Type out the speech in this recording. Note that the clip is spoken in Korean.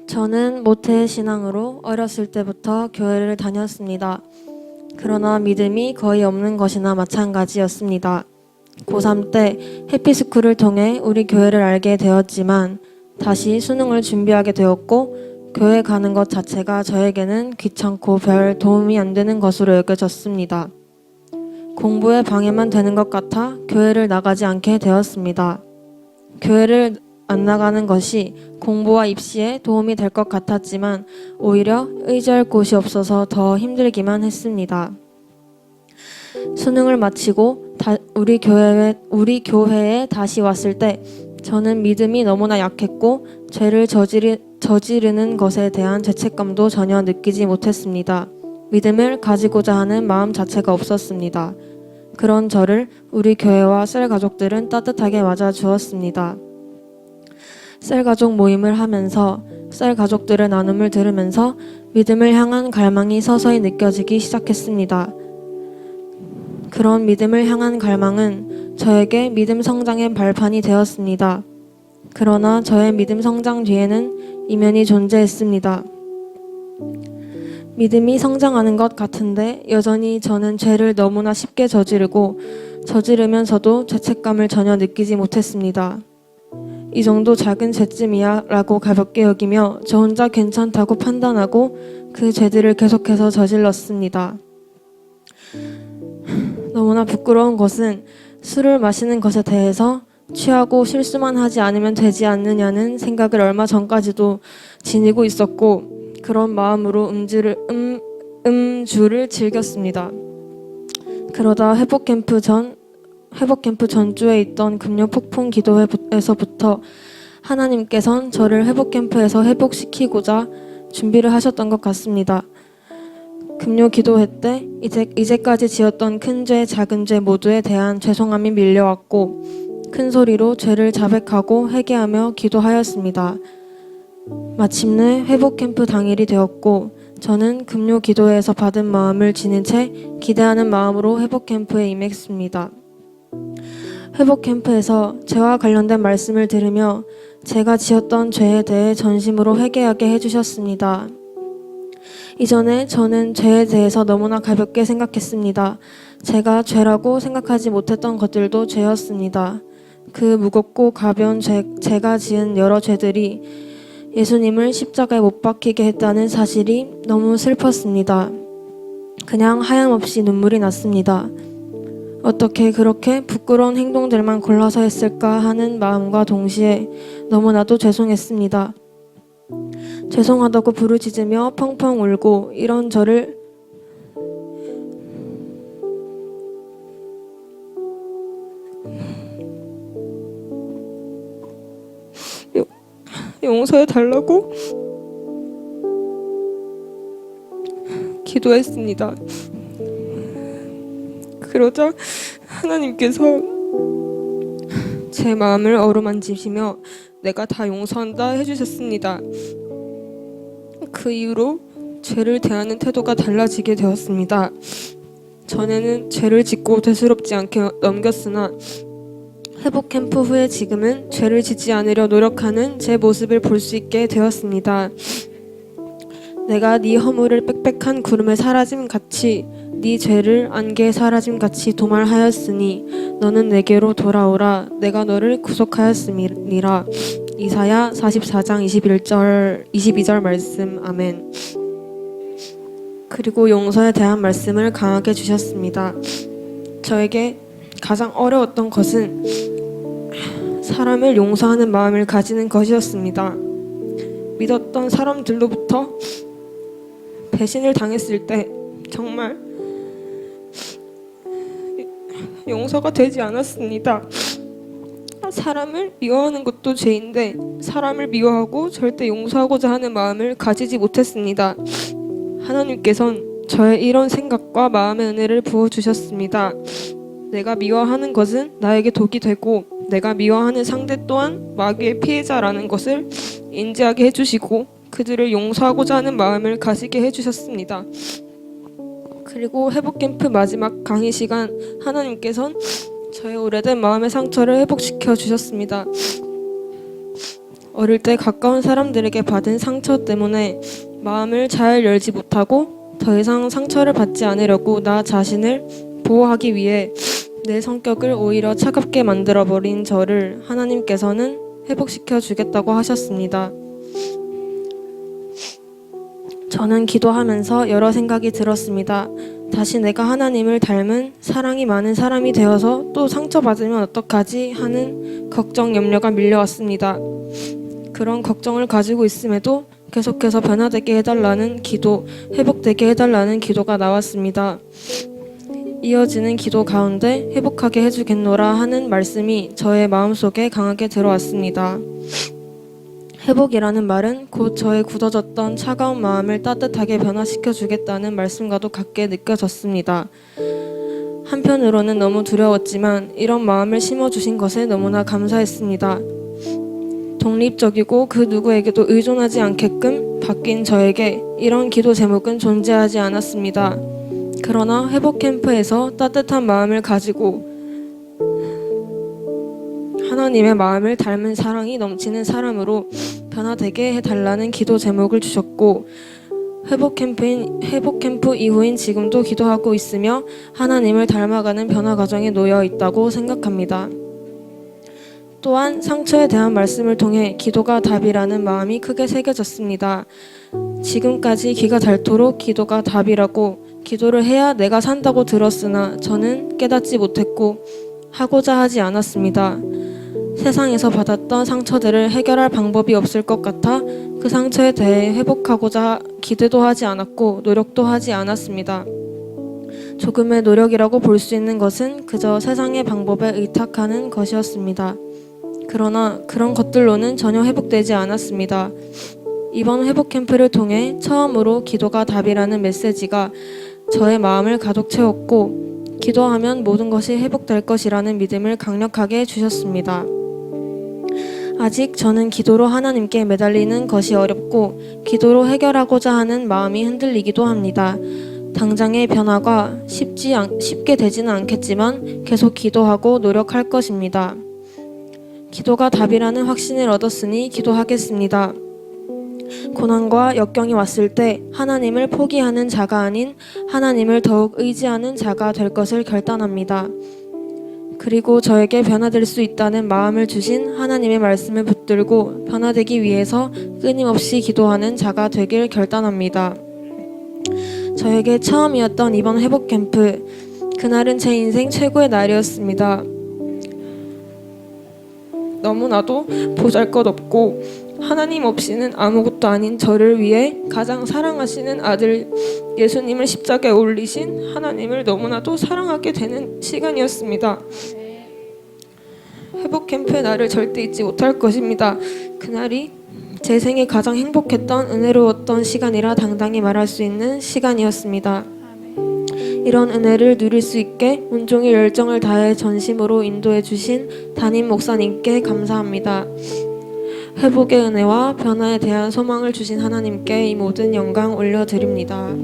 저는 모태 신앙으로 어렸을 때부터 교회를 다녔습니다. 그러나 믿음이 거의 없는 것이나 마찬가지였습니다. 고3 때 해피스쿨을 통해 우리 교회를 알게 되었지만 다시 수능을 준비하게 되었고 교회 가는 것 자체가 저에게는 귀찮고 별 도움이 안 되는 것으로 여겨졌습니다. 공부에 방해만 되는 것 같아 교회를 나가지 않게 되었습니다. 교회를 안 나가는 것이 공부와 입시에 도움이 될 것 같았지만 오히려 의지할 곳이 없어서 더 힘들기만 했습니다. 수능을 마치고 우리 교회에 다시 왔을 때 저는 믿음이 너무나 약했고 죄를 저지르는 것에 대한 죄책감도 전혀 느끼지 못했습니다. 믿음을 가지고자 하는 마음 자체가 없었습니다. 그런 저를 우리 교회와 셀 가족들은 따뜻하게 맞아주었습니다. 셀 가족 모임을 하면서 셀 가족들의 나눔을 들으면서 믿음을 향한 갈망이 서서히 느껴지기 시작했습니다. 그런 믿음을 향한 갈망은 저에게 믿음 성장의 발판이 되었습니다. 그러나 저의 믿음 성장 뒤에는 이면이 존재했습니다. 믿음이 성장하는 것 같은데 여전히 저는 죄를 너무나 쉽게 저지르면서도 죄책감을 전혀 느끼지 못했습니다. 이 정도 작은 죄쯤이야 라고 가볍게 여기며 저 혼자 괜찮다고 판단하고 그 죄들을 계속해서 저질렀습니다. 너무나 부끄러운 것은 술을 마시는 것에 대해서 취하고 실수만 하지 않으면 되지 않느냐는 생각을 얼마 전까지도 지니고 있었고 그런 마음으로 음주를 즐겼습니다. 그러다 회복캠프 전주에 있던 금요 폭풍 기도회에서부터 하나님께선 저를 회복캠프에서 회복시키고자 준비를 하셨던 것 같습니다. 금요 기도회 때 이제까지 지었던 큰 죄, 작은 죄 모두에 대한 죄송함이 밀려왔고 큰 소리로 죄를 자백하고 회개하며 기도하였습니다. 마침내 회복캠프 당일이 되었고 저는 금요 기도회에서 받은 마음을 지닌 채 기대하는 마음으로 회복캠프에 임했습니다. 회복캠프에서 죄와 관련된 말씀을 들으며 제가 지었던 죄에 대해 전심으로 회개하게 해주셨습니다. 이전에 저는 죄에 대해서 너무나 가볍게 생각했습니다. 제가 죄라고 생각하지 못했던 것들도 죄였습니다. 그 무겁고 가벼운 제가 지은 여러 죄들이 예수님을 십자가에 못 박히게 했다는 사실이 너무 슬펐습니다. 그냥 하염없이 눈물이 났습니다. 어떻게 그렇게 부끄러운 행동들만 골라서 했을까 하는 마음과 동시에 너무나도 죄송했습니다. 죄송하다고 부르짖으며 펑펑 울고 이런 저를 용서해 달라고 기도했습니다. 그러자 하나님께서 제 마음을 어루만지시며 내가 다 용서한다 해주셨습니다. 그 이후로 죄를 대하는 태도가 달라지게 되었습니다. 전에는 죄를 짓고 대수롭지 않게 넘겼으나 회복 캠프 후에 지금은 죄를 짓지 않으려 노력하는 제 모습을 볼 수 있게 되었습니다. 내가 네 허물을 빽빽한 구름에 사라짐같이 네 죄를 안개에 사라짐같이 도말하였으니 너는 내게로 돌아오라. 내가 너를 구속하였음이니라. 이사야 44장 22절 말씀. 아멘. 그리고 용서에 대한 말씀을 강하게 주셨습니다. 저에게 가장 어려웠던 것은 사람을 용서하는 마음을 가지는 것이었습니다. 믿었던 사람들로부터 배신을 당했을 때 정말 용서가 되지 않았습니다. 사람을 미워하는 것도 죄인데 사람을 미워하고 절대 용서하고자 하는 마음을 가지지 못했습니다. 하나님께서는 저의 이런 생각과 마음의 은혜를 부어주셨습니다. 내가 미워하는 것은 나에게 독이 되고 내가 미워하는 상대 또한 마귀의 피해자라는 것을 인지하게 해주시고 그들을 용서하고자 하는 마음을 가지게 해주셨습니다. 그리고 회복캠프 마지막 강의 시간 하나님께서는 저의 오래된 마음의 상처를 회복시켜 주셨습니다. 어릴 때 가까운 사람들에게 받은 상처 때문에 마음을 잘 열지 못하고 더 이상 상처를 받지 않으려고 나 자신을 보호하기 위해 내 성격을 오히려 차갑게 만들어버린 저를 하나님께서는 회복시켜 주겠다고 하셨습니다. 저는 기도하면서 여러 생각이 들었습니다. 다시 내가 하나님을 닮은 사랑이 많은 사람이 되어서 또 상처받으면 어떡하지 하는 걱정, 염려가 밀려왔습니다. 그런 걱정을 가지고 있음에도 계속해서 변화되게 해달라는 기도, 회복되게 해달라는 기도가 나왔습니다. 이어지는 기도 가운데 회복하게 해주겠노라 하는 말씀이 저의 마음속에 강하게 들어왔습니다. 회복이라는 말은 곧 저의 굳어졌던 차가운 마음을 따뜻하게 변화시켜 주겠다는 말씀과도 같게 느껴졌습니다. 한편으로는 너무 두려웠지만 이런 마음을 심어주신 것에 너무나 감사했습니다. 독립적이고 그 누구에게도 의존하지 않게끔 바뀐 저에게 이런 기도 제목은 존재하지 않았습니다. 그러나 회복 캠프에서 따뜻한 마음을 가지고 하나님의 마음을 닮은 사랑이 넘치는 사람으로 변화되게 해달라는 기도 제목을 주셨고 회복 캠프 이후인 지금도 기도하고 있으며 하나님을 닮아가는 변화 과정에 놓여 있다고 생각합니다. 또한 상처에 대한 말씀을 통해 기도가 답이라는 마음이 크게 새겨졌습니다. 지금까지 기가 닳도록 기도가 답이라고 기도를 해야 내가 산다고 들었으나 저는 깨닫지 못했고 하고자 하지 않았습니다. 세상에서 받았던 상처들을 해결할 방법이 없을 것 같아 그 상처에 대해 회복하고자 기대도 하지 않았고 노력도 하지 않았습니다. 조금의 노력이라고 볼 수 있는 것은 그저 세상의 방법에 의탁하는 것이었습니다. 그러나 그런 것들로는 전혀 회복되지 않았습니다. 이번 회복 캠프를 통해 처음으로 기도가 답이라는 메시지가 저의 마음을 가득 채웠고 기도하면 모든 것이 회복될 것이라는 믿음을 강력하게 주셨습니다. 아직 저는 기도로 하나님께 매달리는 것이 어렵고 기도로 해결하고자 하는 마음이 흔들리기도 합니다. 당장의 변화가 쉽게 되지는 않겠지만 계속 기도하고 노력할 것입니다. 기도가 답이라는 확신을 얻었으니 기도하겠습니다. 고난과 역경이 왔을 때 하나님을 포기하는 자가 아닌 하나님을 더욱 의지하는 자가 될 것을 결단합니다. 그리고 저에게 변화될 수 있다는 마음을 주신 하나님의 말씀을 붙들고 변화되기 위해서 끊임없이 기도하는 자가 되길 결단합니다. 저에게 처음이었던 이번 회복 캠프, 그날은 제 인생 최고의 날이었습니다. 너무나도 보잘것없고 하나님 없이는 아무것도 아닌 저를 위해 가장 사랑하시는 아들 예수님을 십자가에 올리신 하나님을 너무나도 사랑하게 되는 시간이었습니다. 회복 캠프의 날을 절대 잊지 못할 것입니다. 그날이 제 생에 가장 행복했던 은혜로웠던 시간이라 당당히 말할 수 있는 시간이었습니다. 이런 은혜를 누릴 수 있게 온종일 열정을 다해 전심으로 인도해 주신 담임 목사님께 감사합니다. 회복의 은혜와 변화에 대한 소망을 주신 하나님께 이 모든 영광 올려드립니다.